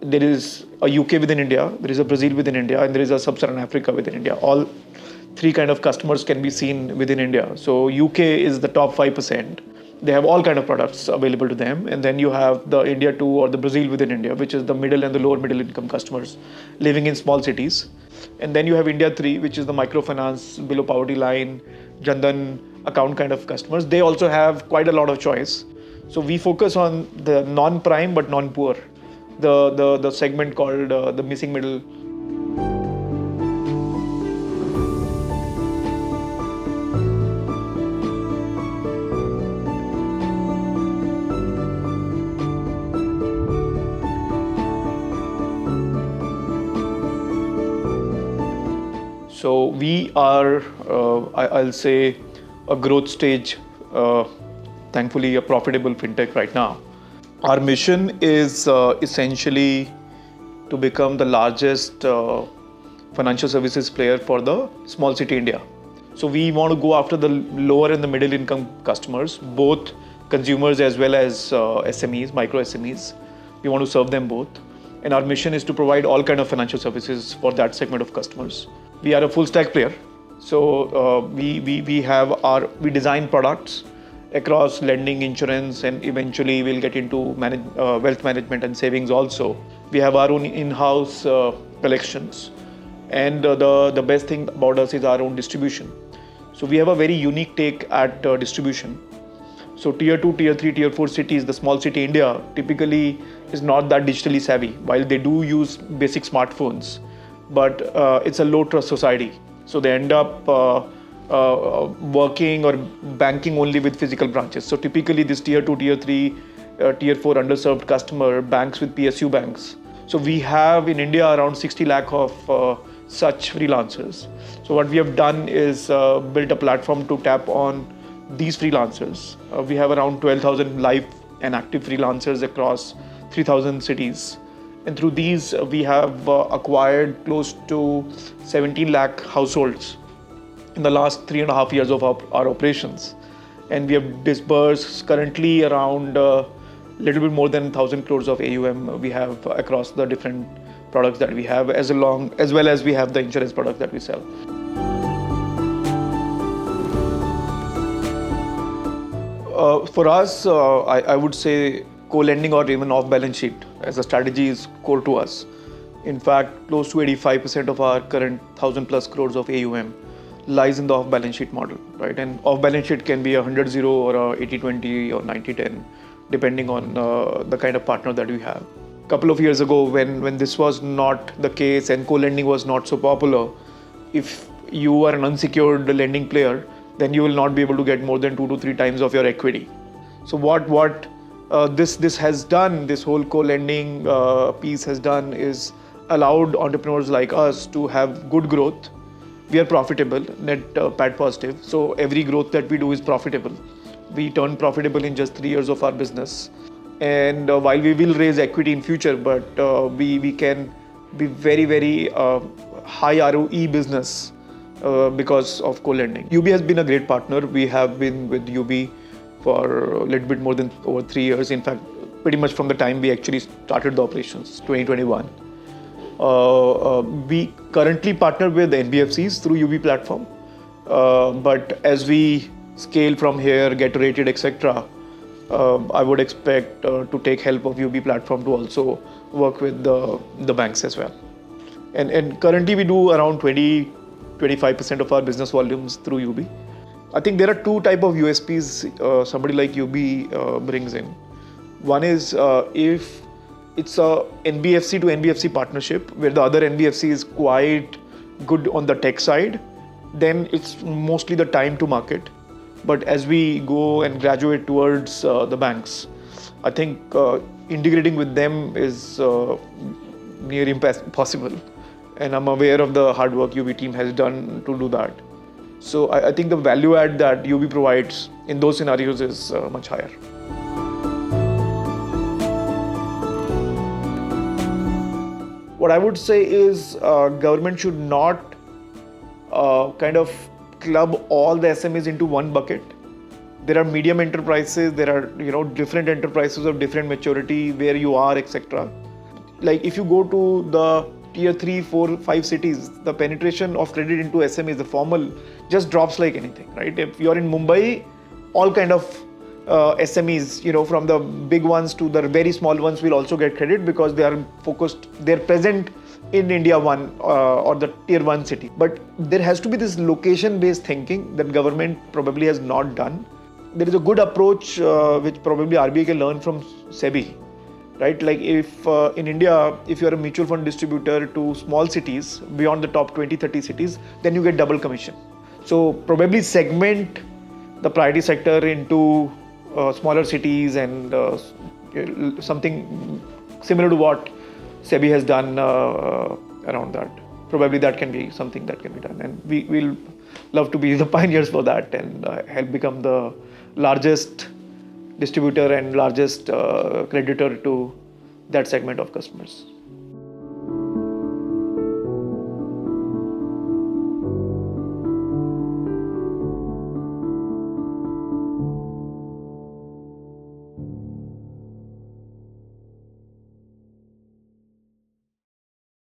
there is a UK within India, there is a Brazil within India, and there is a Sub-Saharan Africa within India. All three kind of customers can be seen within India. So UK is the top 5%. They have all kind of products available to them. And then you have the India 2 or the Brazil within India, which is the middle and the lower middle income customers living in small cities. And then you have India 3, which is the microfinance, below poverty line, Jandan account kind of customers. They also have quite a lot of choice. So we focus on the non-prime but non-poor, the segment called the missing middle. So we are, I'll say, a growth stage, thankfully a profitable fintech right now. Our mission is essentially to become the largest financial services player for the small city India. So we want to go after the lower and the middle income customers, both consumers as well as SMEs, micro SMEs. We want to serve them both. And our mission is to provide all kind of financial services for that segment of customers. We are a full stack player. So we design products across lending, insurance, and eventually we'll get into wealth management and savings also. We have our own in-house collections. And the best thing about us is our own distribution. So we have a very unique take at distribution. So tier 2, tier 3, tier 4 cities, the small city India typically is not that digitally savvy, while they do use basic smartphones, but it's a low trust society. So they end up working or banking only with physical branches. So typically this tier 2, tier 3, tier 4 underserved customer banks with PSU banks. So we have in India around 60 lakh of such freelancers. So what we have done is built a platform to tap on these freelancers. We have around 12,000 live and active freelancers across 3,000 cities. And through these, we have acquired close to 17 lakh households in the last 3.5 years of our operations. And we have disbursed currently around a little bit more than 1,000 crores of AUM we have across the different products that we have, as well as we have the insurance product that we sell. For us, I would say co-lending or even off-balance sheet as a strategy is core to us. In fact, close to 85% of our current 1,000 plus crores of AUM lies in the off-balance sheet model, right? And off-balance sheet can be a 100-0 or a 80-20 or 90-10, depending on the kind of partner that we have. A couple of years ago, when this was not the case and co-lending was not so popular, if you are an unsecured lending player, then you will not be able to get more than 2 to 3 times of your equity. So what this has done, this whole co-lending piece has done, is allowed entrepreneurs like us to have good growth. We are profitable, net PAT positive. So every growth that we do is profitable. We turn profitable in just 3 years of our business. And while we will raise equity in future, but we can be very, very high ROE business because of co-lending. Yubi has been a great partner. We have been with Yubi for a little bit more than over 3 years. In fact, pretty much from the time we actually started the operations, 2021. We currently partner with NBFCs through Yubi platform. But as we scale from here, get rated, etc., I would expect to take help of Yubi platform to also work with the banks as well. And currently we do around 20-25% of our business volumes through Yubi. I think there are two types of USPs somebody like Yubi brings in. One is if it's a NBFC to NBFC partnership where the other NBFC is quite good on the tech side, then it's mostly the time to market. But as we go and graduate towards the banks, I think integrating with them is near impossible. And I'm aware of the hard work Yubi team has done to do that. So I think the value add that Yubi provides in those scenarios is much higher. What I would say is government should not kind of club all the SMEs into one bucket. There are medium enterprises, there are different enterprises of different maturity, where you are, etc. like if you go to the tier 3, 4, 5 cities, the penetration of credit into SMEs, the formal, just drops like anything, right? If you're in Mumbai, all kind of SMEs, from the big ones to the very small ones will also get credit because they are focused, they're present in India 1 or the tier 1 city. But there has to be this location-based thinking that government probably has not done. There is a good approach which probably RBI can learn from SEBI, right? Like if in India, if you're a mutual fund distributor to small cities beyond the top 20, 30 cities, then you get double commission. So probably segment the priority sector into smaller cities and something similar to what SEBI has done around that. Probably that can be something that can be done. And we'll love to be the pioneers for that and help become the largest distributor and largest creditor to that segment of customers.